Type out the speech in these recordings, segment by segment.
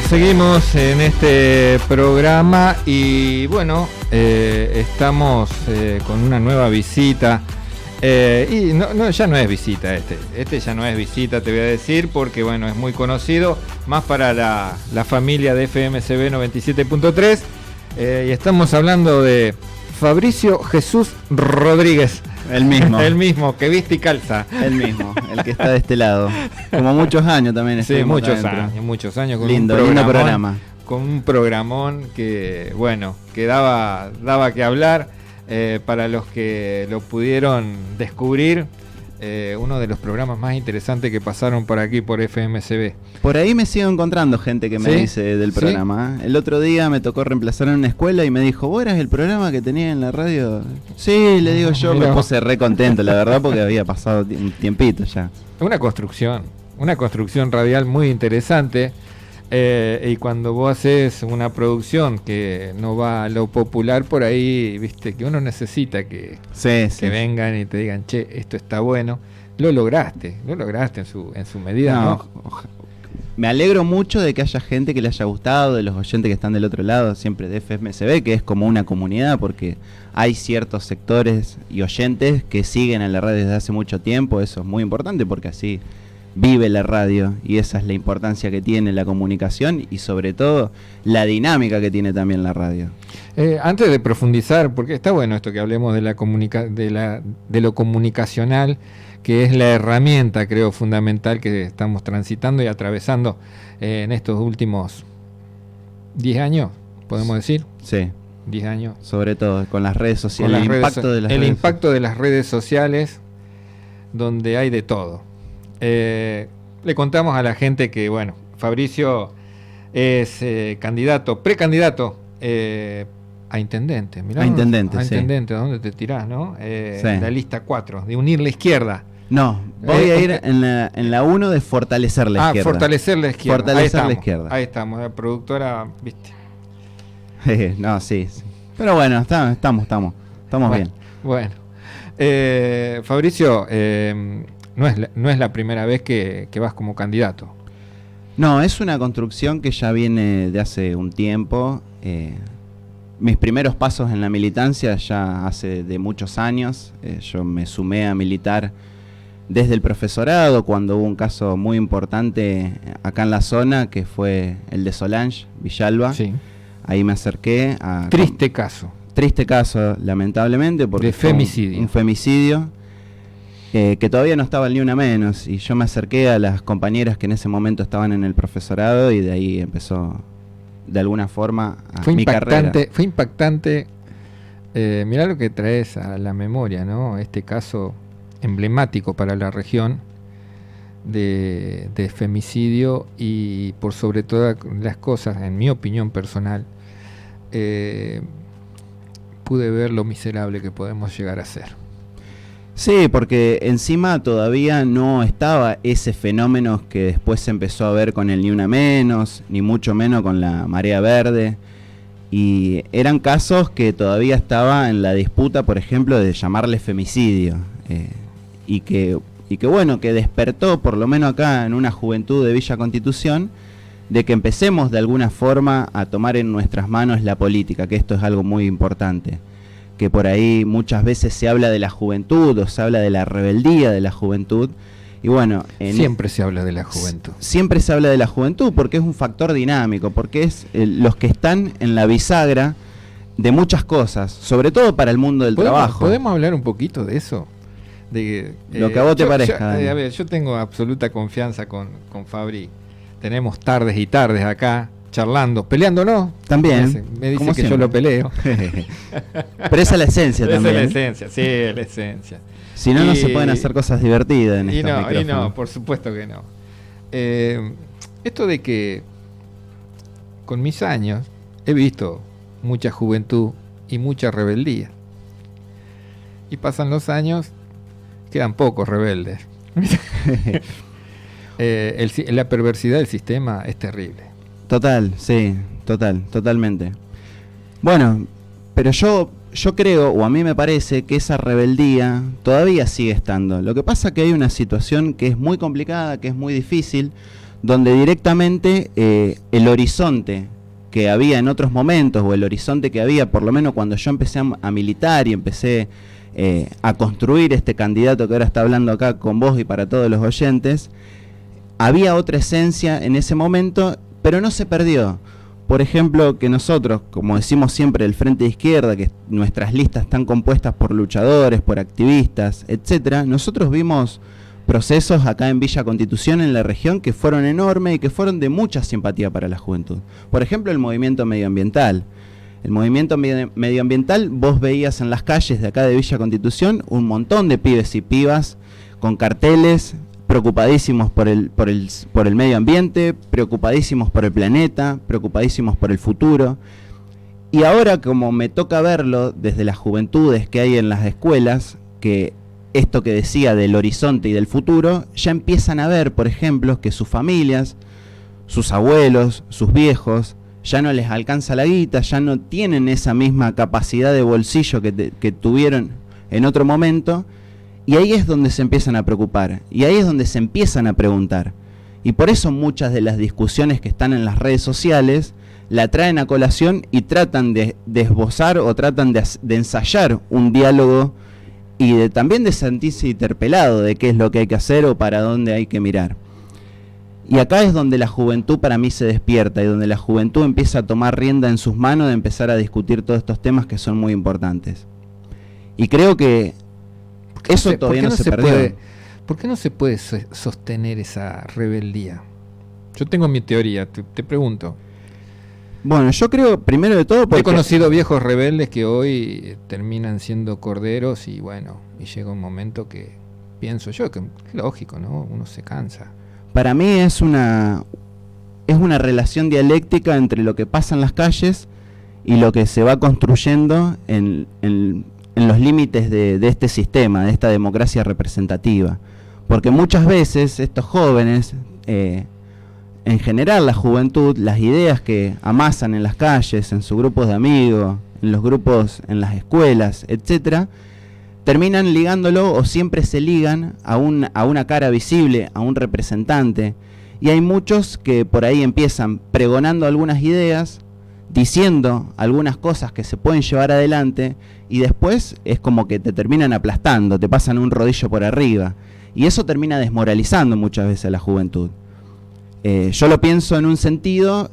Seguimos en este programa y bueno, estamos con una nueva visita y ya no es visita este ya no es visita, te voy a decir, porque bueno, es muy conocido, más para la familia de FMCB 97.3 y estamos hablando de Fabricio Jesús Rodríguez. El mismo, que viste y calza. El mismo, el que está de este lado. Como muchos años también. Sí, muchos años con lindo programa. Con un programón que, bueno, que daba que hablar para los que lo pudieron descubrir. Uno de los programas más interesantes que pasaron por aquí, por FMCB. Por ahí me sigo encontrando gente que me dice del programa. ¿Sí? El otro día me tocó reemplazar en una escuela y me dijo, ¿vos eras el programa que tenía en la radio? Sí, le digo yo, me puse re contento, la verdad, porque había pasado un tiempito ya. Una construcción radial muy interesante. Y cuando vos haces una producción que no va a lo popular, por ahí, viste, que uno necesita que vengan y te digan, che, esto está bueno. Lo lograste en su medida, ¿no? Me alegro mucho de que haya gente que le haya gustado, de los oyentes que están del otro lado, siempre de FMCB, que es como una comunidad, porque hay ciertos sectores y oyentes que siguen a la radio desde hace mucho tiempo. Eso es muy importante porque así vive la radio y esa es la importancia que tiene la comunicación y sobre todo la dinámica que tiene también la radio. Antes de profundizar, porque está bueno esto que hablemos de lo comunicacional, que es la herramienta, creo, fundamental que estamos transitando y atravesando en estos últimos 10 años, podemos decir. Sí. 10 años. Sobre todo con las redes sociales, el impacto de las redes sociales, donde hay de todo. Le contamos a la gente que, bueno, Fabricio es precandidato a intendente. Mirá, a intendente, ¿a dónde te tirás, no? La lista 4, de unir la izquierda. No, voy a ir en la 1 de fortalecer la izquierda. Fortalecer la izquierda. Fortalecer la izquierda. Ahí estamos, la productora, viste. No, sí. Pero bueno, estamos bien. Bueno, Fabricio, no es la primera vez que vas como candidato. No, es una construcción que ya viene de hace un tiempo. Mis primeros pasos en la militancia ya hace de muchos años. Yo me sumé a militar desde el profesorado, cuando hubo un caso muy importante acá en la zona, que fue el de Solange, Villalba. Sí. Ahí me acerqué a... Triste caso, lamentablemente, porque de femicidio. Un femicidio. Que todavía no estaba el Ni Una Menos, y yo me acerqué a las compañeras que en ese momento estaban en el profesorado y de ahí empezó de alguna forma mi carrera. Fue impactante, mirá lo que traes a la memoria, ¿no? Este caso emblemático para la región de femicidio y por sobre todas las cosas, en mi opinión personal, pude ver lo miserable que podemos llegar a ser. Sí, porque encima todavía no estaba ese fenómeno que después se empezó a ver con el Ni Una Menos, ni mucho menos con la Marea Verde, y eran casos que todavía estaba en la disputa, por ejemplo, de llamarle femicidio, y que bueno, que despertó, por lo menos acá en una juventud de Villa Constitución, de que empecemos de alguna forma a tomar en nuestras manos la política, que esto es algo muy importante. Que por ahí muchas veces se habla de la juventud o se habla de la rebeldía de la juventud y bueno, siempre se habla de la juventud. Siempre se habla de la juventud porque es un factor dinámico, porque es los que están en la bisagra de muchas cosas, sobre todo para el mundo del trabajo. ¿Podemos hablar un poquito de eso? De lo que a vos te parezca. A ver, yo tengo absoluta confianza con Fabri. Tenemos tardes y tardes acá charlando, peleando, ¿no? También. Me dice que siempre yo lo peleo. Pero esa es la esencia también. Esa es la esencia, sí, es la esencia. Si no, no se pueden hacer cosas divertidas en estos micrófonos. Y no, por supuesto que no. Esto de que con mis años he visto mucha juventud y mucha rebeldía. Y pasan los años, quedan pocos rebeldes. La perversidad del sistema es terrible. Total, sí, totalmente. Bueno, pero yo creo, o a mí me parece, que esa rebeldía todavía sigue estando. Lo que pasa es que hay una situación que es muy complicada, que es muy difícil, donde directamente el horizonte que había en otros momentos, o el horizonte que había, por lo menos cuando yo empecé a militar y empecé a construir este candidato que ahora está hablando acá con vos y para todos los oyentes, había otra esencia en ese momento, pero no se perdió. Por ejemplo, que nosotros, como decimos siempre, el Frente de Izquierda, que nuestras listas están compuestas por luchadores, por activistas, etcétera, nosotros vimos procesos acá en Villa Constitución, en la región, que fueron enormes y que fueron de mucha simpatía para la juventud. Por ejemplo, el movimiento medioambiental. El movimiento medioambiental, vos veías en las calles de acá de Villa Constitución un montón de pibes y pibas con carteles, preocupadísimos por el medio ambiente, preocupadísimos por el planeta, preocupadísimos por el futuro. Y ahora, como me toca verlo desde las juventudes que hay en las escuelas, que esto que decía del horizonte y del futuro, ya empiezan a ver, por ejemplo, que sus familias, sus abuelos, sus viejos, ya no les alcanza la guita, ya no tienen esa misma capacidad de bolsillo que tuvieron en otro momento, y ahí es donde se empiezan a preocupar, y ahí es donde se empiezan a preguntar. Y por eso muchas de las discusiones que están en las redes sociales la traen a colación y tratan de esbozar o tratan de ensayar un diálogo y también de sentirse interpelado de qué es lo que hay que hacer o para dónde hay que mirar. Y acá es donde la juventud para mí se despierta y donde la juventud empieza a tomar rienda en sus manos de empezar a discutir todos estos temas que son muy importantes. Y creo que eso todavía no se perdió. ¿Por qué no se puede sostener esa rebeldía? Yo tengo mi teoría, te pregunto. Bueno, yo creo, primero de todo, porque he conocido viejos rebeldes que hoy terminan siendo corderos y bueno, y llega un momento que pienso yo que es lógico, ¿no? Uno se cansa. Para mí es una relación dialéctica entre lo que pasa en las calles y lo que se va construyendo en los límites de este sistema, de esta democracia representativa. Porque muchas veces estos jóvenes, en general la juventud, las ideas que amasan en las calles, en sus grupos de amigos, en los grupos, en las escuelas, etcétera, terminan ligándolo o siempre se ligan a una cara visible, a un representante. Y hay muchos que por ahí empiezan pregonando algunas ideas, diciendo algunas cosas que se pueden llevar adelante y después es como que te terminan aplastando, te pasan un rodillo por arriba. Y eso termina desmoralizando muchas veces a la juventud. Yo lo pienso en un sentido,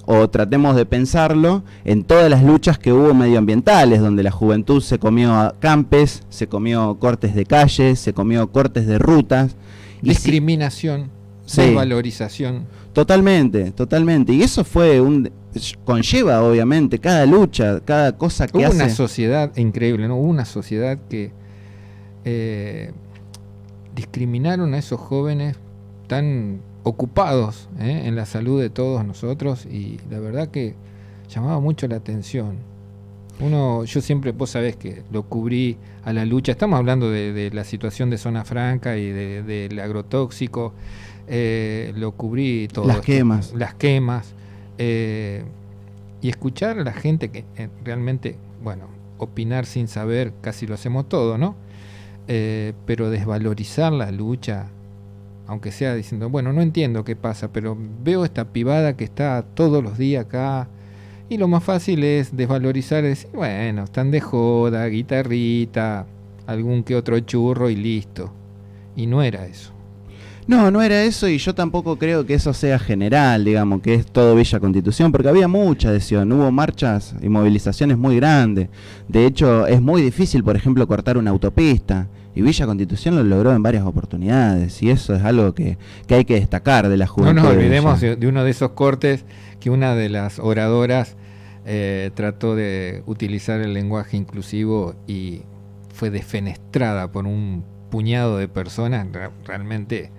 o tratemos de pensarlo, en todas las luchas que hubo medioambientales, donde la juventud se comió acampes, se comió cortes de calles, se comió cortes de rutas. Discriminación, desvalorización. Totalmente, totalmente. Y eso conlleva obviamente cada lucha, cada cosa que hace. Hubo una sociedad increíble, ¿no? Hubo una sociedad que discriminaron a esos jóvenes tan ocupados en la salud de todos nosotros y la verdad que llamaba mucho la atención. Yo siempre, vos sabés que lo cubrí a la lucha, estamos hablando de la situación de Zona Franca y del agrotóxico, lo cubrí todo. Las quemas. Y escuchar a la gente que realmente, bueno, opinar sin saber, casi lo hacemos todo, ¿no? Pero desvalorizar la lucha, aunque sea diciendo, bueno, no entiendo qué pasa, pero veo esta pibada que está todos los días acá, y lo más fácil es desvalorizar, decir, bueno, están de joda, guitarrita, algún que otro churro y listo. Y no era eso. No era eso, y yo tampoco creo que eso sea general, digamos, que es todo Villa Constitución, porque había mucha adhesión, hubo marchas y movilizaciones muy grandes. De hecho, es muy difícil, por ejemplo, cortar una autopista, y Villa Constitución lo logró en varias oportunidades, y eso es algo que hay que destacar de la juventud. No nos olvidemos de uno de esos cortes que una de las oradoras trató de utilizar el lenguaje inclusivo y fue defenestrada por un puñado de personas realmente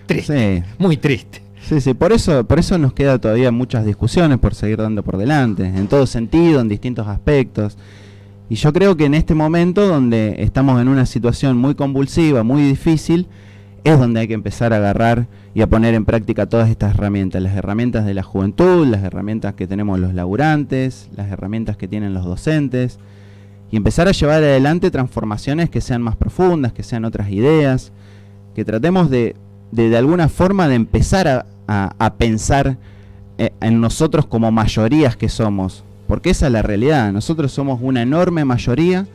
triste, sí. Muy triste. Sí, por eso nos queda todavía muchas discusiones por seguir dando por delante, en todo sentido, en distintos aspectos. Y yo creo que en este momento, donde estamos en una situación muy convulsiva, muy difícil, es donde hay que empezar a agarrar y a poner en práctica todas estas herramientas, las herramientas de la juventud, las herramientas que tenemos los laburantes, las herramientas que tienen los docentes, y empezar a llevar adelante transformaciones que sean más profundas, que sean otras ideas, que tratemos de de alguna forma de empezar a pensar en nosotros como mayorías que somos, porque esa es la realidad. Nosotros somos una enorme mayoría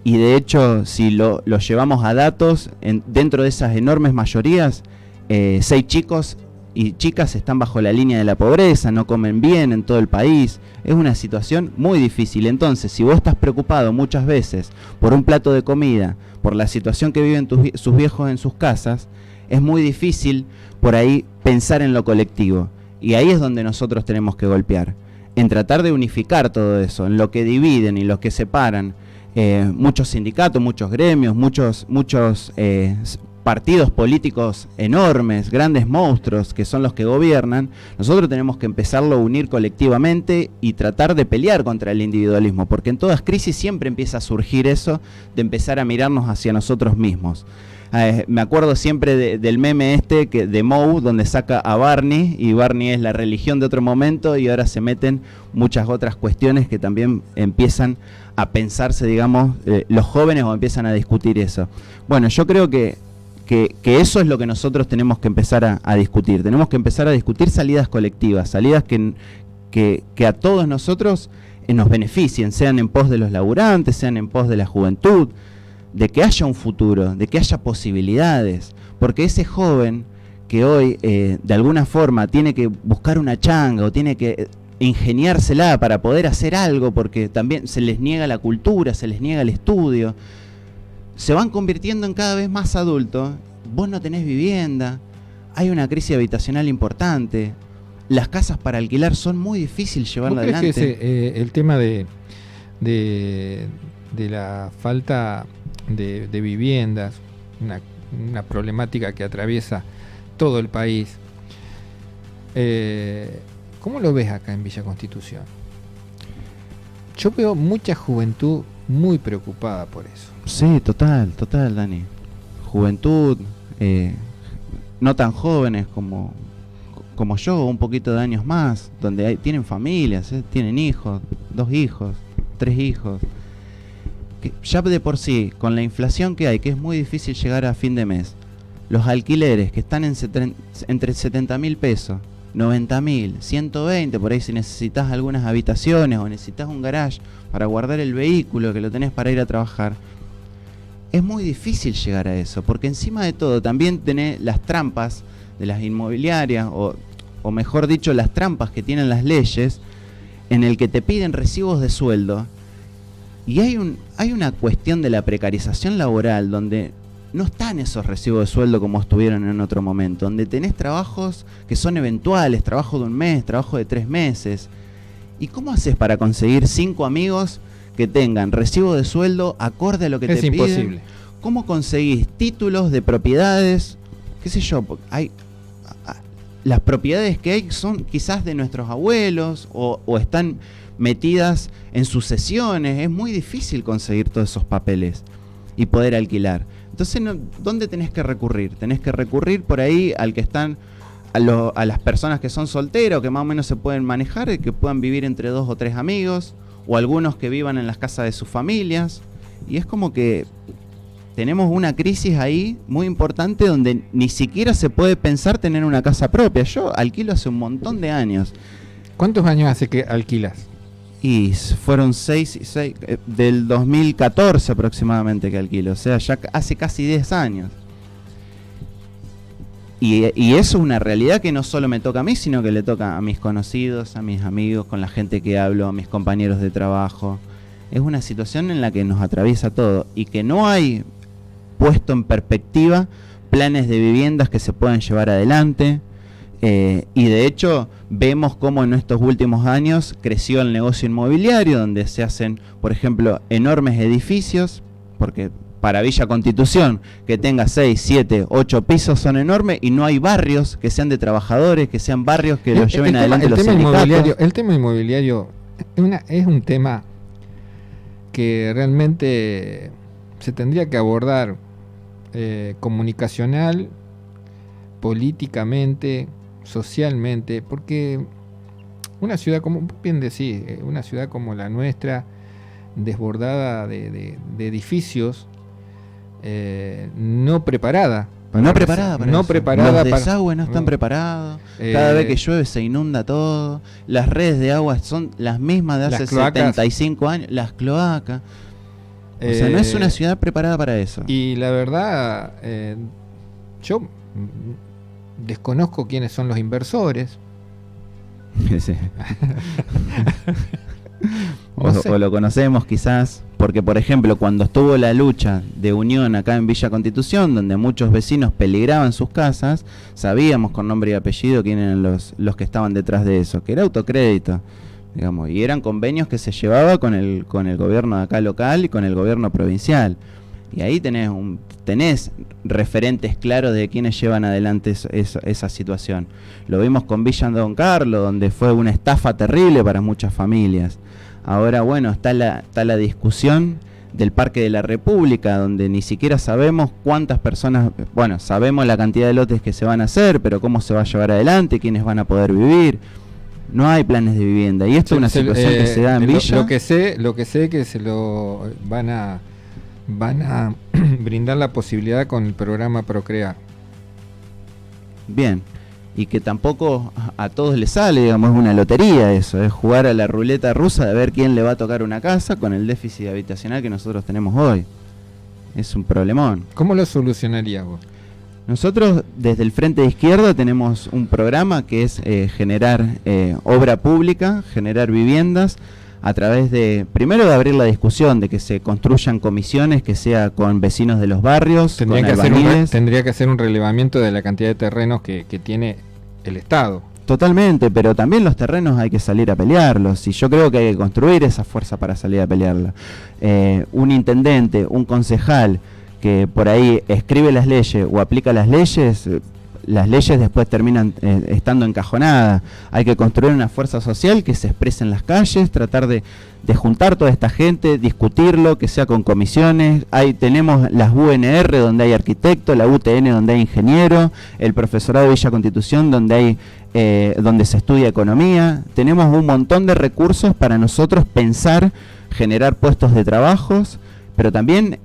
y de hecho si lo llevamos a datos, dentro de esas enormes mayorías, 6 chicos y chicas están bajo la línea de la pobreza, no comen bien en todo el país. Es una situación muy difícil. Entonces, si vos estás preocupado muchas veces por un plato de comida, por la situación que viven sus viejos en sus casas, es muy difícil por ahí pensar en lo colectivo. Y ahí es donde nosotros tenemos que golpear, en tratar de unificar todo eso, en lo que dividen y lo que separan. Muchos sindicatos, muchos gremios, muchos partidos políticos enormes, grandes monstruos que son los que gobiernan. Nosotros tenemos que empezarlo a unir colectivamente y tratar de pelear contra el individualismo, porque en todas crisis siempre empieza a surgir eso de empezar a mirarnos hacia nosotros mismos. Me acuerdo siempre del meme de Moe, donde saca a Barney, y Barney es la religión de otro momento, y ahora se meten muchas otras cuestiones que también empiezan a pensarse, digamos, los jóvenes, o empiezan a discutir eso. Bueno, yo creo que eso es lo que nosotros tenemos que empezar a discutir. Tenemos que empezar a discutir salidas colectivas, salidas que a todos nosotros nos beneficien, sean en pos de los laburantes, sean en pos de la juventud, de que haya un futuro, de que haya posibilidades, porque ese joven que hoy de alguna forma tiene que buscar una changa o tiene que ingeniársela para poder hacer algo, porque también se les niega la cultura, se les niega el estudio, se van convirtiendo en cada vez más adultos. Vos no tenés vivienda, hay una crisis habitacional importante, las casas para alquilar son muy difíciles llevarla adelante. ¿Vos crees que el tema de la falta de viviendas, una problemática que atraviesa todo el país, ¿cómo lo ves acá en Villa Constitución? Yo veo mucha juventud muy preocupada por eso. Sí, total, Dani. Juventud, no tan jóvenes como yo, un poquito de años más, donde tienen familias, tienen hijos, 2 hijos, 3 hijos. Que ya de por sí, con la inflación que hay, que es muy difícil llegar a fin de mes, los alquileres que están entre 70.000 pesos, 90.000, 120, por ahí si necesitas algunas habitaciones o necesitas un garage para guardar el vehículo que lo tenés para ir a trabajar, es muy difícil llegar a eso, porque encima de todo también tenés las trampas de las inmobiliarias, o mejor dicho, las trampas que tienen las leyes, en el que te piden recibos de sueldo, y hay una cuestión de la precarización laboral donde no están esos recibos de sueldo como estuvieron en otro momento, donde tenés trabajos que son eventuales, trabajo de 1 mes, trabajo de 3 meses. ¿Y cómo haces para conseguir 5 amigos que tengan recibo de sueldo acorde a lo que te piden? Es imposible. ¿Cómo conseguís títulos de propiedades? ¿Qué sé yo? Las propiedades que hay son quizás de nuestros abuelos o están metidas en sucesiones. Es muy difícil conseguir todos esos papeles y poder alquilar. Entonces, ¿dónde tenés que recurrir? Tenés que recurrir por ahí al que están, a las personas que son solteros, que más o menos se pueden manejar, y que puedan vivir entre 2 o 3 amigos, o algunos que vivan en las casas de sus familias. Y es como que tenemos una crisis ahí muy importante donde ni siquiera se puede pensar tener una casa propia. Yo alquilo hace un montón de años. ¿Cuántos años hace que alquilas? Y fueron 6, del 2014 aproximadamente que alquilo, o sea, ya hace casi 10 años. Y eso es una realidad que no solo me toca a mí, sino que le toca a mis conocidos, a mis amigos, con la gente que hablo, a mis compañeros de trabajo. Es una situación en la que nos atraviesa todo y que no hay puesto en perspectiva planes de viviendas que se puedan llevar adelante. Y de hecho vemos cómo en estos últimos años creció el negocio inmobiliario, donde se hacen, por ejemplo, enormes edificios, porque para Villa Constitución, que tenga 6, 7, 8 pisos son enormes, y no hay barrios que sean de trabajadores, que sean barrios que los lleven adelante los sindicatos. El tema inmobiliario es un tema que realmente se tendría que abordar comunicacional, políticamente, socialmente, porque una ciudad, como bien decís, una ciudad como la nuestra, desbordada de edificios, no preparada No preparada para no eso. preparada Los desagües no están preparados. Cada vez que llueve se inunda todo. Las redes de agua son las mismas de hace 75 años. Las cloacas. O sea, no es una ciudad preparada para eso. Y la verdad, yo desconozco quiénes son los inversores. Sí. O lo conocemos quizás, porque por ejemplo cuando estuvo la lucha de unión acá en Villa Constitución, donde muchos vecinos peligraban sus casas, sabíamos con nombre y apellido quiénes eran los que estaban detrás de eso, que era Autocrédito, digamos, y eran convenios que se llevaba con el gobierno de acá local y con el gobierno provincial. Y ahí tenés referentes claros de quienes llevan adelante esa situación. Lo vimos con Villa Don Carlos, donde fue una estafa terrible para muchas familias. Ahora, bueno, está la discusión del Parque de la República, donde ni siquiera sabemos cuántas personas, bueno, sabemos la cantidad de lotes que se van a hacer, pero cómo se va a llevar adelante, quiénes van a poder vivir. No hay planes de vivienda. Y esto es una situación que se da en Villa. Lo que sé que se lo van a brindar la posibilidad con el programa Procrear. Bien, y que tampoco a todos les sale, digamos, es una lotería eso, es jugar a la ruleta rusa de ver quién le va a tocar una casa con el déficit habitacional que nosotros tenemos hoy. Es un problemón. ¿Cómo lo solucionarías vos? Nosotros desde el Frente de Izquierda tenemos un programa que es generar obra pública, generar viviendas, a través de, primero de abrir la discusión, de que se construyan comisiones, que sea con vecinos de los barrios, tendría que hacer un relevamiento de la cantidad de terrenos que tiene el Estado. Totalmente, pero también los terrenos hay que salir a pelearlos, y yo creo que hay que construir esa fuerza para salir a pelearla. Un intendente, un concejal, que por ahí escribe las leyes o aplica las leyes después terminan estando encajonadas. Hay que construir una fuerza social que se exprese en las calles, tratar de juntar toda esta gente, discutirlo, que sea con comisiones. Tenemos las UNR donde hay arquitectos, la UTN donde hay ingeniero, el profesorado de Villa Constitución donde se estudia economía. Tenemos un montón de recursos para nosotros pensar, generar puestos de trabajos, pero también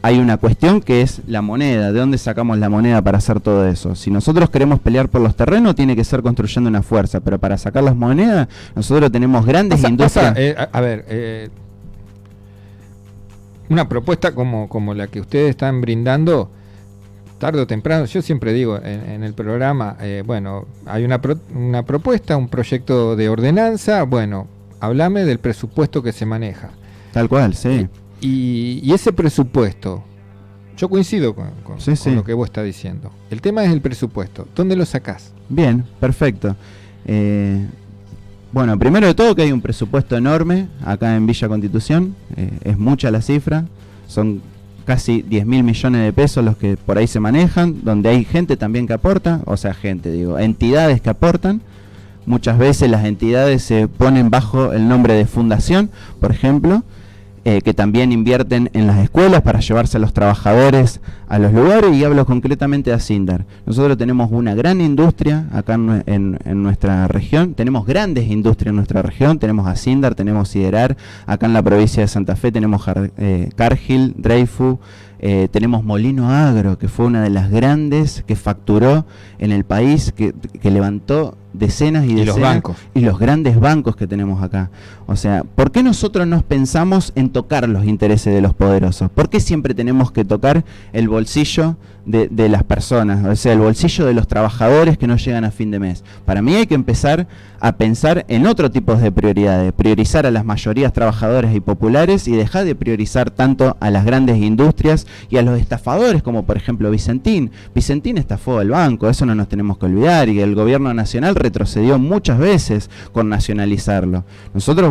hay una cuestión que es la moneda. ¿De dónde sacamos la moneda para hacer todo eso? Si nosotros queremos pelear por los terrenos, tiene que ser construyendo una fuerza, pero para sacar las monedas, nosotros tenemos grandes industrias. Una propuesta como la que ustedes están brindando, tarde o temprano, yo siempre digo en el programa, hay una propuesta, un proyecto de ordenanza, háblame del presupuesto que se maneja. Tal cual, sí. Y ese presupuesto, yo coincido con lo que vos estás diciendo. El tema es el presupuesto. ¿Dónde lo sacás? Bien, perfecto. Primero de todo que hay un presupuesto enorme acá en Villa Constitución. Es mucha la cifra. Son casi 10.000 millones de pesos los que por ahí se manejan, donde hay gente también que aporta, entidades que aportan. Muchas veces las entidades se ponen bajo el nombre de fundación, por ejemplo, que también invierten en las escuelas para llevarse a los trabajadores a los lugares, y hablo concretamente de Asindar. Nosotros tenemos una gran industria acá en nuestra región, tenemos grandes industrias en nuestra región, tenemos Asindar, tenemos Siderar, acá en la provincia de Santa Fe tenemos Cargill, Dreyfus, tenemos Molino Agro, que fue una de las grandes que facturó en el país, que levantó decenas y decenas, y los grandes bancos que tenemos acá. O sea, ¿por qué nosotros no pensamos en tocar los intereses de los poderosos? ¿Por qué siempre tenemos que tocar el bolsillo de las personas? O sea, el bolsillo de los trabajadores que no llegan a fin de mes. Para mí hay que empezar a pensar en otro tipo de prioridades, priorizar a las mayorías trabajadoras y populares, y dejar de priorizar tanto a las grandes industrias y a los estafadores, como por ejemplo Vicentín. Vicentín estafó al banco, eso no nos tenemos que olvidar, y el gobierno nacional retrocedió muchas veces con nacionalizarlo. Nosotros,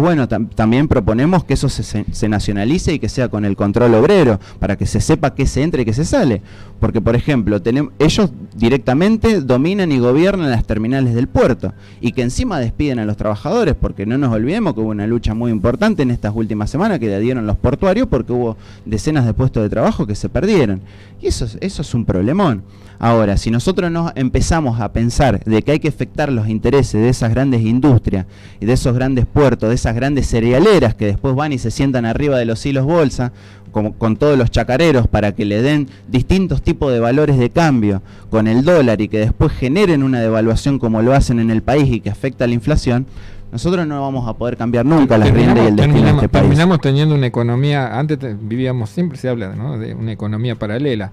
también proponemos que eso se nacionalice y que sea con el control obrero, para que se sepa qué se entra y qué se sale. Porque, por ejemplo, ellos directamente dominan y gobiernan las terminales del puerto, y que encima despiden a los trabajadores, porque no nos olvidemos que hubo una lucha muy importante en estas últimas semanas que dieron los portuarios, porque hubo decenas de puestos de trabajo que se perdieron. Y eso es un problemón. Ahora, si nosotros no empezamos a pensar de que hay que afectar los intereses de esas grandes industrias y de esos grandes puertos, de esas grandes cerealeras que después van y se sientan arriba de los hilos bolsa, con todos los chacareros para que le den distintos tipos de valores de cambio con el dólar y que después generen una devaluación como lo hacen en el país y que afecta a la inflación, nosotros no vamos a poder cambiar nunca las riendas y el destino de este país. Terminamos teniendo una economía, vivíamos, siempre se habla, ¿no?, de una economía paralela.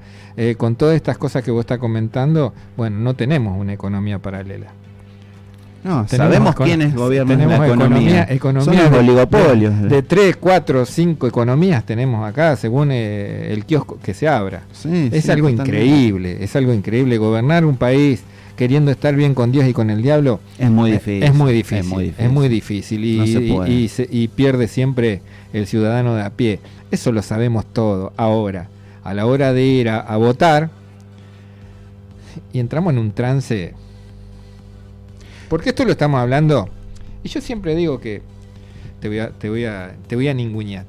Con todas estas cosas que vos estás comentando, bueno, no tenemos una economía paralela. No, sabemos quiénes gobiernan la economía. Son los oligopolios. De 3, 4, 5 economías tenemos acá, según el kiosco que se abra. Sí, es algo increíble, es algo increíble. Gobernar un país queriendo estar bien con Dios y con el diablo es muy difícil. Es muy difícil y pierde siempre el ciudadano de a pie. Eso lo sabemos todo. Ahora, a la hora de ir a votar, y entramos en un trance, porque esto lo estamos hablando, y yo siempre digo que te voy a ningunear.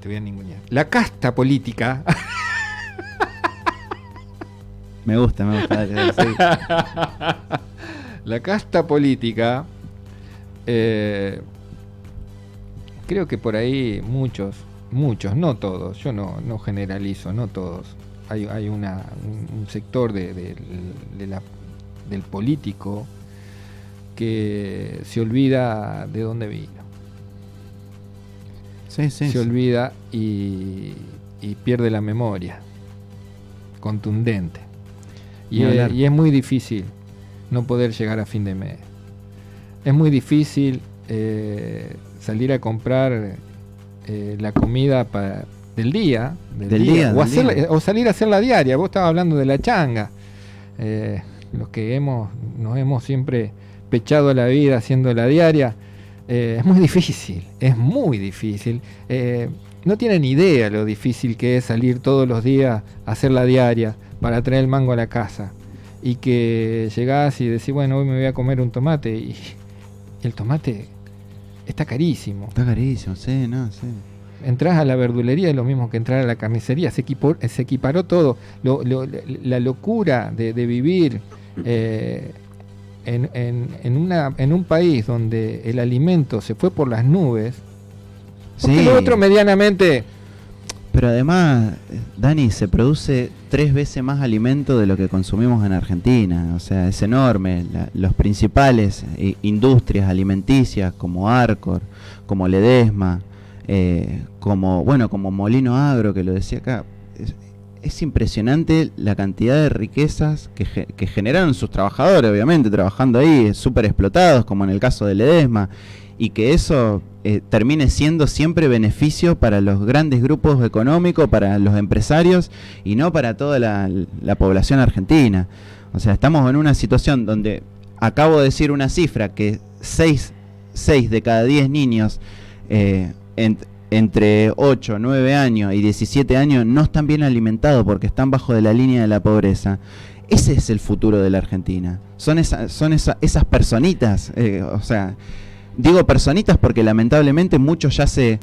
La casta política. Me gusta. Sí. La casta política, creo que por ahí muchos, no todos, yo no generalizo, no todos. Hay un sector del político que se olvida de dónde vino. Se olvida y pierde la memoria contundente. Y es muy difícil no poder llegar a fin de mes. Es muy difícil salir a comprar la comida del día. O salir a hacer la diaria. Vos estabas hablando de la changa. Los que nos hemos siempre pechado a la vida haciendo la diaria. Es muy difícil. No tienen idea lo difícil que es salir todos los días a hacer la diaria para traer el mango a la casa, y que llegás y decís, bueno, hoy me voy a comer un tomate, y el tomate está carísimo. Sí. Entrás a la verdulería, es lo mismo que entrar a la carnicería, se equiparó todo. La locura de vivir en un país donde el alimento se fue por las nubes, porque lo otro medianamente. Pero además, Dani, se produce 3 veces más alimento de lo que consumimos en Argentina. O sea, es enorme. Los principales industrias alimenticias como Arcor, como Ledesma, como Molino Agro, que lo decía acá. Es impresionante la cantidad de riquezas que generaron sus trabajadores, obviamente, trabajando ahí, súper explotados, como en el caso de Ledesma, y que eso termine siendo siempre beneficio para los grandes grupos económicos, para los empresarios, y no para toda la población argentina. O sea, estamos en una situación donde, acabo de decir una cifra, que 6 de cada 10 niños entre 8, 9 años y 17 años no están bien alimentados porque están bajo de la línea de la pobreza. Ese es el futuro de la Argentina. Son esas personitas, o sea, digo personitas porque lamentablemente muchos ya se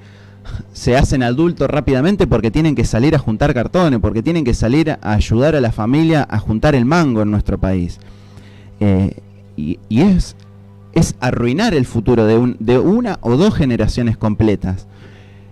hacen adultos rápidamente porque tienen que salir a juntar cartones, porque tienen que salir a ayudar a la familia a juntar el mango en nuestro país. Y es arruinar el futuro de una o 2 generaciones completas.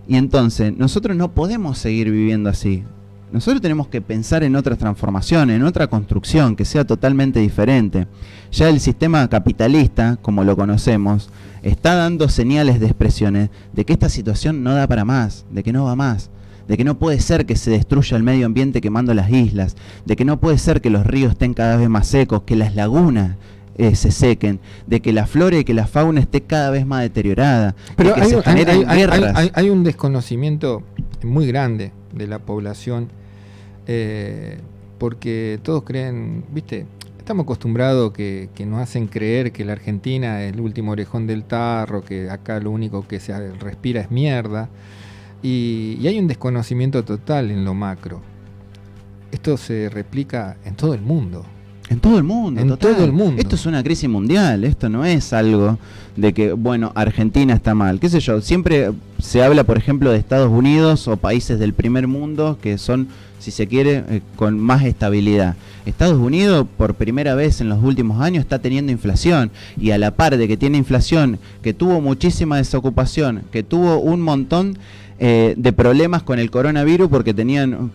Y entonces nosotros no podemos seguir viviendo así. Nosotros tenemos que pensar en otra transformación, en otra construcción que sea totalmente diferente. Ya el sistema capitalista, como lo conocemos, está dando señales de expresiones de que esta situación no da para más, de que no va más, de que no puede ser que se destruya el medio ambiente quemando las islas, de que no puede ser que los ríos estén cada vez más secos, que las lagunas se sequen, de que la flora y que la fauna esté cada vez más deteriorada. Pero hay un desconocimiento muy grande de la población, porque todos creen, ¿viste? Estamos acostumbrados que nos hacen creer que la Argentina es el último orejón del tarro, que acá lo único que se respira es mierda, y hay un desconocimiento total en lo macro. Esto se replica en todo el mundo. En todo el mundo, en total. todo el mundo. Esto es una crisis mundial, esto no es algo de que, bueno, Argentina está mal, qué sé yo, siempre se habla, por ejemplo, de Estados Unidos o países del primer mundo que son, si se quiere, con más estabilidad. Estados Unidos, por primera vez en los últimos años, está teniendo inflación, y a la par de que tiene inflación, que tuvo muchísima desocupación, que tuvo un montón de problemas con el coronavirus porque tenían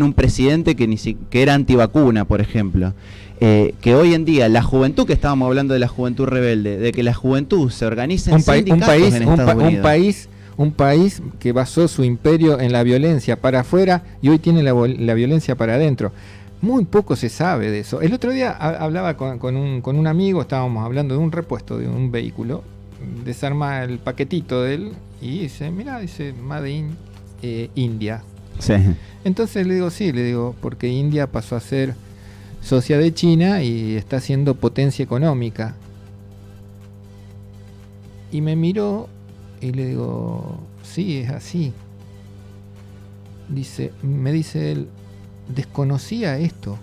un presidente que era antivacuna, por ejemplo. Que hoy en día la juventud, que estábamos hablando de la juventud rebelde, de que la juventud se organice en sindicatos en Estados Unidos. Un país que basó su imperio en la violencia para afuera y hoy tiene la violencia para adentro. Muy poco se sabe de eso. El otro día hablaba con un amigo, estábamos hablando de un repuesto de un vehículo, desarma el paquetito de él y dice, mira, dice Made in India. Sí. Entonces le digo, porque India pasó a ser socia de China y está siendo potencia económica. Y me miró y le digo, sí, es así. Me dice él, desconocía esto.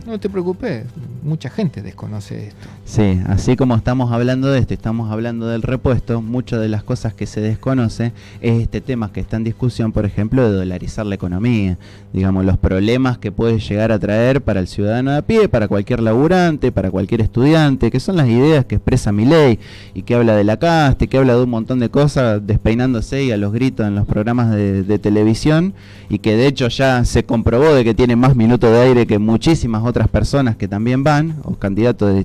No te preocupes, mucha gente desconoce esto. Sí, así como estamos hablando de esto, estamos hablando del repuesto, muchas de las cosas que se desconoce es este tema que está en discusión, por ejemplo, de dolarizar la economía. Digamos, los problemas que puede llegar a traer para el ciudadano de a pie, para cualquier laburante, para cualquier estudiante, que son las ideas que expresa Milei y que habla de la caste, que habla de un montón de cosas despeinándose y a los gritos en los programas de televisión, y que de hecho ya se comprobó de que tiene más minutos de aire que muchísimas otras personas que también van, o candidatos de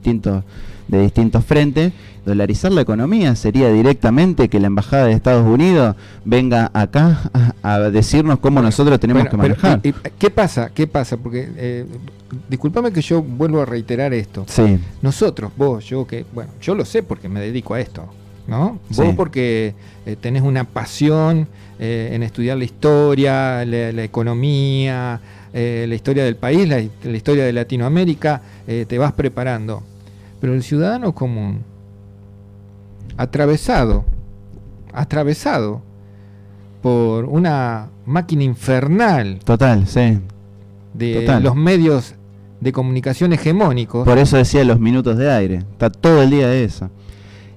distintos frentes. Dolarizar la economía sería directamente que la Embajada de Estados Unidos venga acá a decirnos cómo nosotros tenemos que manejar. ¿Qué pasa? Porque, discúlpame que yo vuelvo a reiterar esto. Sí. Nosotros, vos, yo lo sé porque me dedico a esto, ¿no? Sí. Vos porque tenés una pasión en estudiar la historia, la economía, la historia del país, la historia de Latinoamérica, te vas preparando. Pero el ciudadano común, atravesado por una máquina infernal, total, sí, de los medios de comunicación hegemónicos. Por eso decía los minutos de aire, está todo el día de eso.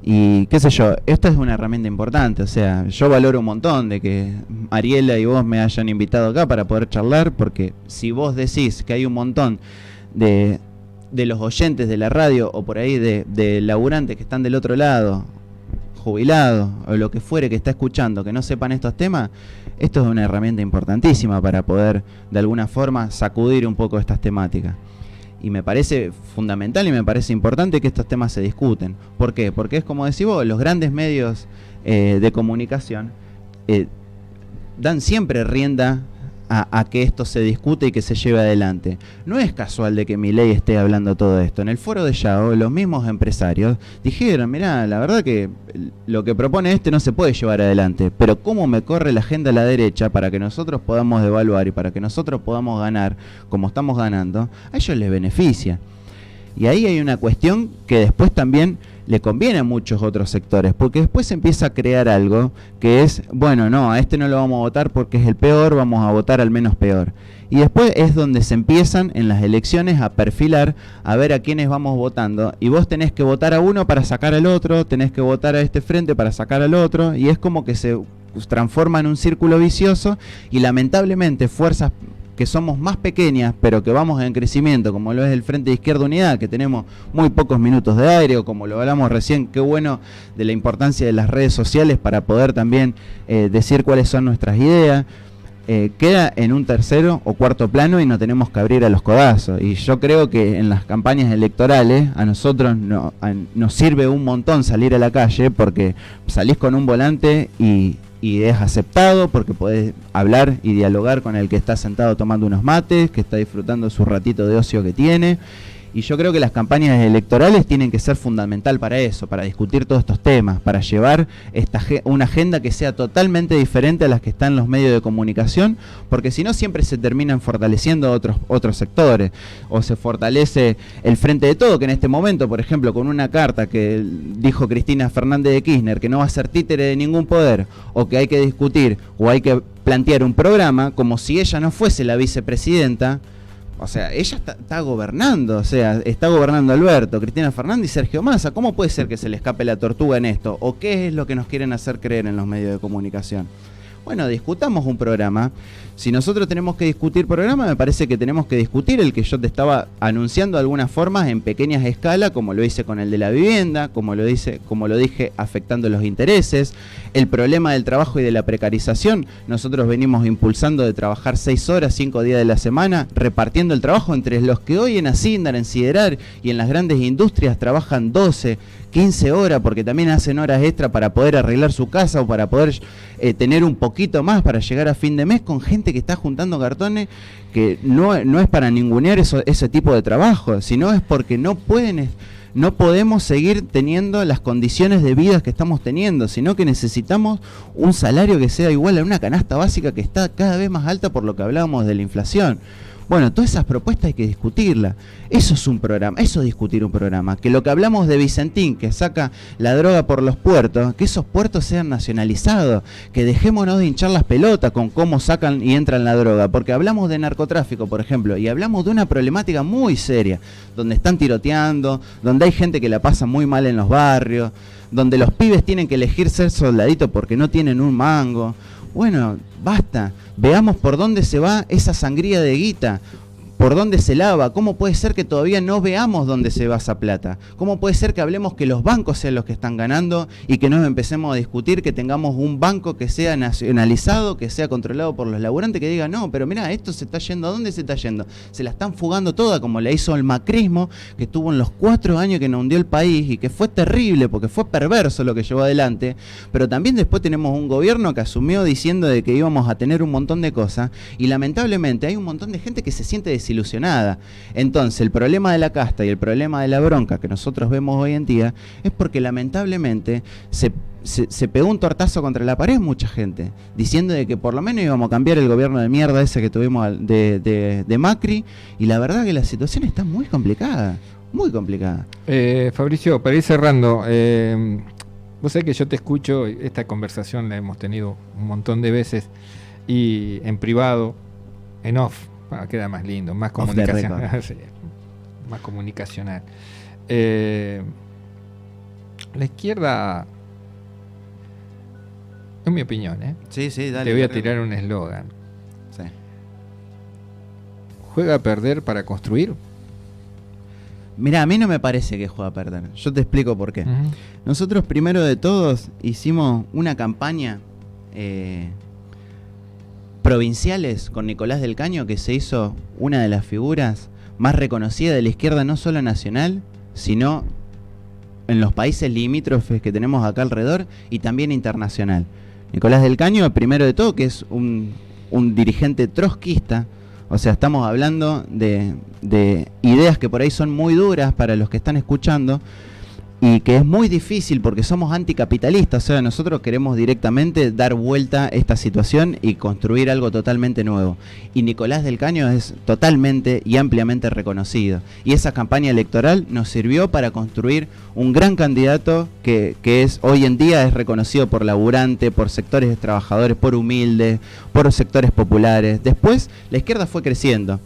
Y qué sé yo, esta es una herramienta importante, o sea, yo valoro un montón de que Ariela y vos me hayan invitado acá para poder charlar, porque si vos decís que hay un montón de los oyentes de la radio o por ahí de laburantes que están del otro lado, jubilados o lo que fuere que está escuchando, que no sepan estos temas, esto es una herramienta importantísima para poder de alguna forma sacudir un poco estas temáticas. Y me parece fundamental y me parece importante que estos temas se discuten. ¿Por qué? Porque es como decís vos, los grandes medios de comunicación dan siempre rienda a que esto se discute y que se lleve adelante. No es casual de que Milei esté hablando todo esto. En el foro de Yao, los mismos empresarios dijeron, mirá, la verdad que lo que propone no se puede llevar adelante, pero cómo me corre la agenda a la derecha para que nosotros podamos devaluar y para que nosotros podamos ganar como estamos ganando, a ellos les beneficia. Y ahí hay una cuestión que después también le conviene a muchos otros sectores, porque después se empieza a crear algo que es, bueno, no, a este no lo vamos a votar porque es el peor, vamos a votar al menos peor. Y después es donde se empiezan en las elecciones a perfilar, a ver a quiénes vamos votando, y vos tenés que votar a uno para sacar al otro, tenés que votar a este frente para sacar al otro, y es como que se transforma en un círculo vicioso, y lamentablemente fuerzas que somos más pequeñas, pero que vamos en crecimiento, como lo es el Frente de Izquierda Unidad, que tenemos muy pocos minutos de aire, o como lo hablamos recién, qué bueno de la importancia de las redes sociales para poder también decir cuáles son nuestras ideas, queda en un tercero o cuarto plano y no tenemos que abrir a los codazos. Y yo creo que en las campañas electorales a nosotros nos sirve un montón salir a la calle, porque salís con un volante y es aceptado, porque podés hablar y dialogar con el que está sentado tomando unos mates, que está disfrutando su ratito de ocio que tiene. Y yo creo que las campañas electorales tienen que ser fundamental para eso, para discutir todos estos temas, para llevar una agenda que sea totalmente diferente a las que están en los medios de comunicación, porque si no siempre se terminan fortaleciendo otros sectores, o se fortalece el Frente de Todo, que en este momento, por ejemplo, con una carta que dijo Cristina Fernández de Kirchner, que no va a ser títere de ningún poder, o que hay que discutir, o hay que plantear un programa, como si ella no fuese la vicepresidenta. O sea, ella está gobernando, o sea, está gobernando Alberto, Cristina Fernández y Sergio Massa. ¿Cómo puede ser que se le escape la tortuga en esto? ¿O qué es lo que nos quieren hacer creer en los medios de comunicación? Bueno, discutamos un programa. Si nosotros tenemos que discutir programa, me parece que tenemos que discutir el que yo te estaba anunciando de algunas formas en pequeñas escalas, como lo hice con el de la vivienda, como lo dije, afectando los intereses, el problema del trabajo y de la precarización. Nosotros venimos impulsando de trabajar 6 horas, 5 días de la semana, repartiendo el trabajo entre los que hoy en Asindar, en Siderar y en las grandes industrias trabajan 12, 15 horas, porque también hacen horas extra para poder arreglar su casa o para poder tener un poquito más para llegar a fin de mes, con gente que está juntando cartones, que no es para ningunear ese tipo de trabajo, sino es porque no podemos seguir teniendo las condiciones de vida que estamos teniendo, sino que necesitamos un salario que sea igual a una canasta básica que está cada vez más alta por lo que hablábamos de la inflación. Bueno, todas esas propuestas hay que discutirlas. Eso es un programa, eso es discutir un programa. Que lo que hablamos de Vicentín, que saca la droga por los puertos, que esos puertos sean nacionalizados, que dejémonos de hinchar las pelotas con cómo sacan y entran la droga, porque hablamos de narcotráfico, por ejemplo, y hablamos de una problemática muy seria, donde están tiroteando, donde hay gente que la pasa muy mal en los barrios, donde los pibes tienen que elegir ser soldaditos porque no tienen un mango. Bueno, basta, veamos por dónde se va esa sangría de guita, por dónde se lava. ¿Cómo puede ser que todavía no veamos dónde se va esa plata? ¿Cómo puede ser que hablemos que los bancos sean los que están ganando y que no empecemos a discutir que tengamos un banco que sea nacionalizado, que sea controlado por los laburantes, que diga, no, pero mirá, esto se está yendo, ¿a dónde se está yendo? Se la están fugando toda, como le hizo el macrismo, que estuvo en los 4 años que nos hundió el país y que fue terrible porque fue perverso lo que llevó adelante, pero también después tenemos un gobierno que asumió diciendo de que íbamos a tener un montón de cosas y lamentablemente hay un montón de gente que se siente desilusionada. Entonces el problema de la casta y el problema de la bronca que nosotros vemos hoy en día es porque lamentablemente se pegó un tortazo contra la pared mucha gente, diciendo de que por lo menos íbamos a cambiar el gobierno de mierda ese que tuvimos de Macri, y la verdad que la situación está muy complicada, muy complicada. Fabricio, para ir cerrando, vos sabés que yo te escucho, esta conversación la hemos tenido un montón de veces, y en privado, en off, queda más lindo, más comunicacional. Sí, más comunicacional. La izquierda, en mi opinión, sí, dale, te voy a tirar un eslogan. Sí. ¿Juega a perder para construir? Mirá, a mí no me parece que juega a perder. Yo te explico por qué. Nosotros, primero de todos, hicimos una campaña provinciales con Nicolás del Caño, que se hizo una de las figuras más reconocidas de la izquierda, no solo nacional, sino en los países limítrofes que tenemos acá alrededor y también internacional. Nicolás del Caño, primero de todo, que es un dirigente trotskista, o sea, estamos hablando de ideas que por ahí son muy duras para los que están escuchando, y que es muy difícil porque somos anticapitalistas, o sea, nosotros queremos directamente dar vuelta a esta situación y construir algo totalmente nuevo. Y Nicolás del Caño es totalmente y ampliamente reconocido. Y esa campaña electoral nos sirvió para construir un gran candidato que es hoy en día es reconocido por laburante, por sectores de trabajadores, por humildes, por sectores populares. Después la izquierda fue creciendo.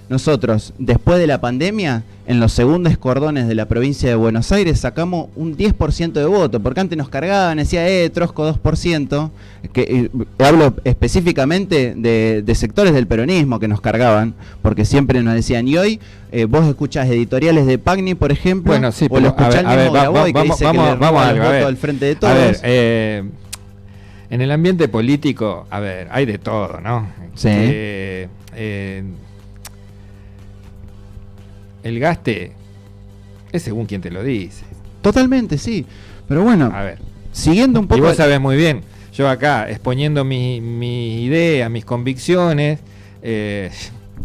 Nosotros, después de la pandemia, en los segundos cordones de la provincia de Buenos Aires sacamos un 10% de voto, porque antes nos cargaban, decía, Trosco 2%, que hablo específicamente de sectores del peronismo que nos cargaban, porque siempre nos decían, y hoy vos escuchás editoriales de Pagni, por ejemplo, bueno, sí, o lo escuchás el mismo Graboy, que dice que le roba el voto al frente de todos. A ver, en el ambiente político, a ver, hay de todo, ¿no? Sí. El gaste es según quien te lo dice. Totalmente, sí. Pero bueno, a ver, siguiendo un poco... Y vos sabés muy bien, yo acá exponiendo mi idea, mis convicciones, he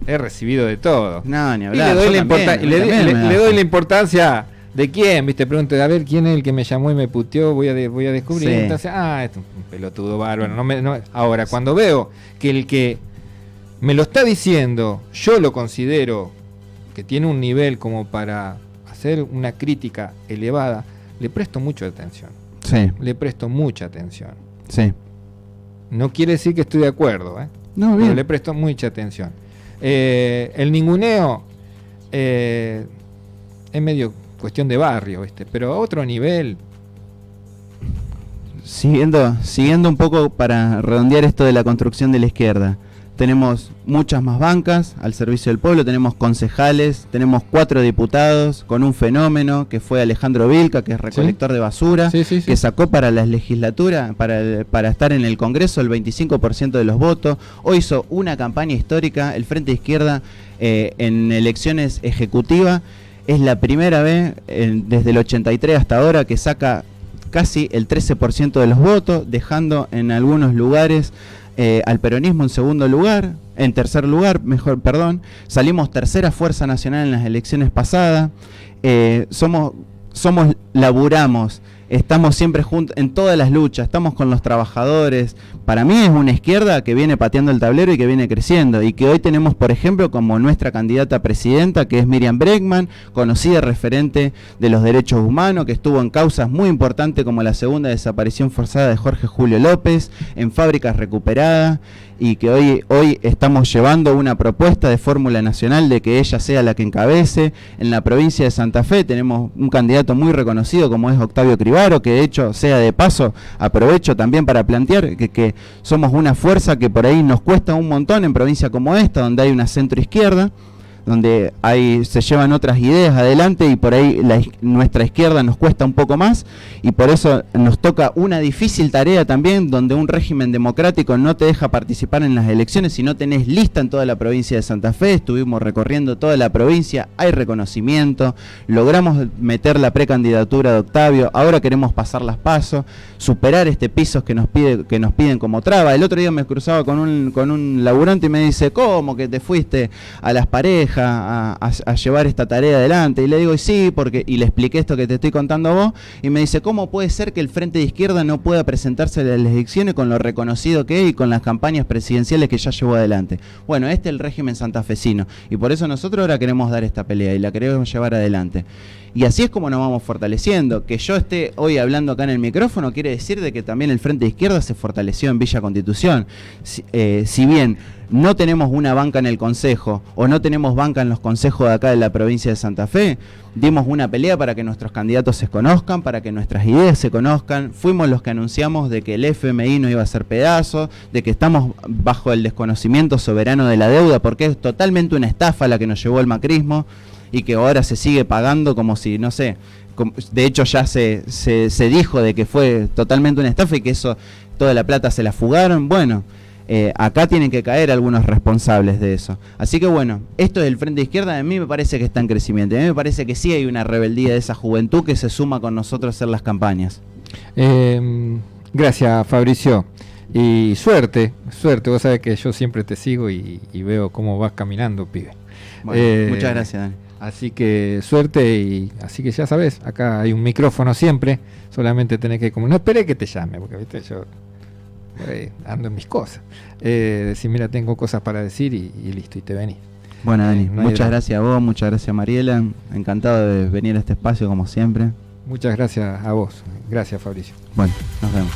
recibido de todo. No, ni hablar. Y le doy la importancia de quién, ¿viste? Pregunto, a ver, ¿quién es el que me llamó y me puteó? Voy a descubrir. Sí. Entonces, esto es un pelotudo bárbaro. Ahora, cuando veo que el que me lo está diciendo, yo lo considero que tiene un nivel como para hacer una crítica elevada, le presto mucha atención. Sí. Le presto mucha atención. Sí. No quiere decir que estoy de acuerdo, No, bien. Pero le presto mucha atención. El ninguneo es medio cuestión de barrio, ¿viste? Pero a otro nivel, siguiendo un poco para redondear esto de la construcción de la izquierda. Tenemos muchas más bancas al servicio del pueblo, tenemos concejales, tenemos 4 diputados con un fenómeno que fue Alejandro Vilca, que es recolector de basura, que sacó para la legislatura, para estar en el Congreso, el 25% de los votos. Hoy hizo una campaña histórica, el Frente de Izquierda, en elecciones ejecutivas. Es la primera vez desde el 83 hasta ahora que saca casi el 13% de los votos, dejando en algunos lugares al peronismo en tercer lugar, salimos tercera fuerza nacional en las elecciones pasadas, laburamos, estamos siempre juntos en todas las luchas, estamos con los trabajadores. Para mí es una izquierda que viene pateando el tablero y que viene creciendo, y que hoy tenemos, por ejemplo, como nuestra candidata a presidenta, que es Miriam Bregman, conocida referente de los derechos humanos, que estuvo en causas muy importantes como la segunda desaparición forzada de Jorge Julio López, en Fábricas Recuperadas, y que hoy estamos llevando una propuesta de fórmula nacional de que ella sea la que encabece. En la provincia de Santa Fe tenemos un candidato muy reconocido como es Octavio Cribaro, que de hecho, sea de paso, aprovecho también para plantear que somos una fuerza que por ahí nos cuesta un montón en provincia como esta, donde hay una centroizquierda, donde se llevan otras ideas adelante, y por ahí nuestra izquierda nos cuesta un poco más, y por eso nos toca una difícil tarea también, donde un régimen democrático no te deja participar en las elecciones si no tenés lista en toda la provincia de Santa Fe. Estuvimos recorriendo toda la provincia, hay reconocimiento, logramos meter la precandidatura de Octavio, ahora queremos pasar las PASO, superar este piso que nos piden como traba. El otro día me cruzaba con un laburante y me dice: ¿cómo que te fuiste a las parejas a llevar esta tarea adelante? Y le digo: sí, y le expliqué esto que te estoy contando a vos, y me dice: ¿cómo puede ser que el Frente de Izquierda no pueda presentarse a las elecciones con lo reconocido que es y con las campañas presidenciales que ya llevó adelante? Bueno, este es el régimen santafesino, y por eso nosotros ahora queremos dar esta pelea y la queremos llevar adelante. Y así es como nos vamos fortaleciendo. Que yo esté hoy hablando acá en el micrófono quiere decir de que también el Frente de Izquierda se fortaleció en Villa Constitución. Si bien no tenemos una banca en el Consejo, o no tenemos banca en los consejos de acá de la provincia de Santa Fe, dimos una pelea para que nuestros candidatos se conozcan, para que nuestras ideas se conozcan. Fuimos los que anunciamos de que el FMI no iba a ser pedazo, de que estamos bajo el desconocimiento soberano de la deuda, porque es totalmente una estafa la que nos llevó el macrismo, y que ahora se sigue pagando como si, no sé, de hecho ya se dijo de que fue totalmente una estafa y que toda la plata se la fugaron. Bueno, acá tienen que caer algunos responsables de eso. Así que bueno, esto es el Frente de Izquierda. A mí me parece que está en crecimiento, a mí me parece que sí hay una rebeldía de esa juventud que se suma con nosotros a hacer las campañas. Gracias, Fabricio. Y suerte, vos sabés que yo siempre te sigo y veo cómo vas caminando, pibe. Bueno, muchas gracias, Dani. Así que suerte, y así que ya sabes, acá hay un micrófono siempre, solamente tenés que, como no esperé que te llame, porque viste, yo ando en mis cosas. Decir, mira, tengo cosas para decir y listo, y te venís. Bueno, Dani, muchas gracias a vos, muchas gracias, Mariela, encantado de venir a este espacio como siempre. Muchas gracias a vos, gracias, Fabricio. Bueno, nos vemos.